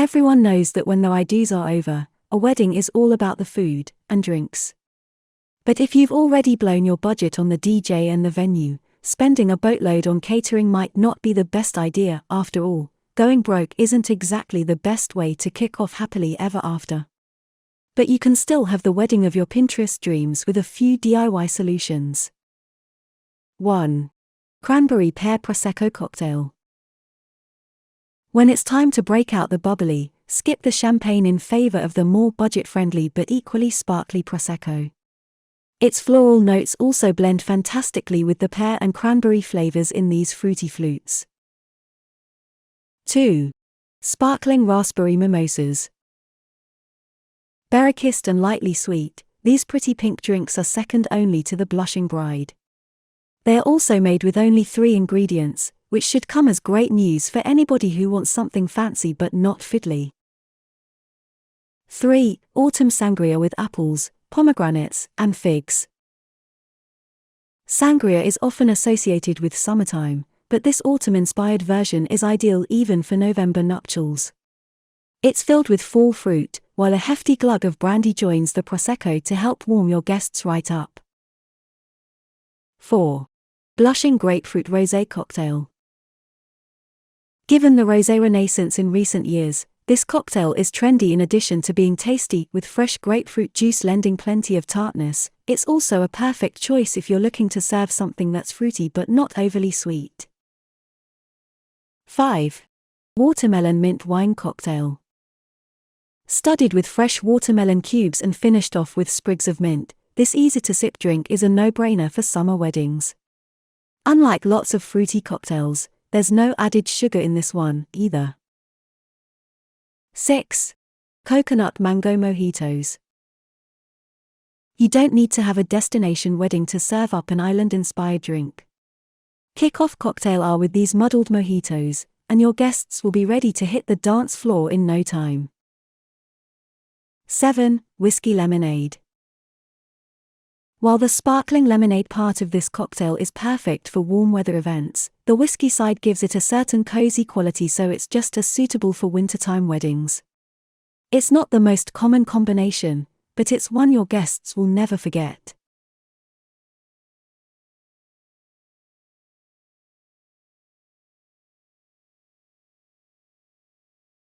Everyone knows that when the I-dos are over, a wedding is all about the food and drinks. But if you've already blown your budget on the DJ and the venue, spending a boatload on catering might not be the best idea. After all, going broke isn't exactly the best way to kick off happily ever after. But you can still have the wedding of your Pinterest dreams with a few DIY solutions. 1. Cranberry Pear Prosecco Cocktail. When it's time to break out the bubbly, skip the champagne in favor of the more budget-friendly but equally sparkly Prosecco. Its floral notes also blend fantastically with the pear and cranberry flavors in these fruity flutes. 2. Sparkling Raspberry Mimosas. Berry-kissed and lightly sweet, these pretty pink drinks are second only to the blushing bride. They are also made with only 3 ingredients, which should come as great news for anybody who wants something fancy but not fiddly. 3. Autumn Sangria with apples, pomegranates, and figs. Sangria is often associated with summertime, but this autumn-inspired version is ideal even for November nuptials. It's filled with fall fruit, while a hefty glug of brandy joins the Prosecco to help warm your guests right up. 4. Blushing Grapefruit Rosé Cocktail. Given the rosé renaissance in recent years, this cocktail is trendy. In addition to being tasty with fresh grapefruit juice lending plenty of tartness, it's also a perfect choice if you're looking to serve something that's fruity but not overly sweet. 5. Watermelon Mint Wine Cocktail. Studded with fresh watermelon cubes and finished off with sprigs of mint, this easy-to-sip drink is a no-brainer for summer weddings. Unlike lots of fruity cocktails, there's no added sugar in this one, either. 6. Coconut Mango Mojitos. You don't need to have a destination wedding to serve up an island-inspired drink. Kick off cocktail hour with these muddled mojitos, and your guests will be ready to hit the dance floor in no time. 7. Whiskey Lemonade. While the sparkling lemonade part of this cocktail is perfect for warm weather events, the whiskey side gives it a certain cozy quality, so it's just as suitable for wintertime weddings. It's not the most common combination, but it's one your guests will never forget.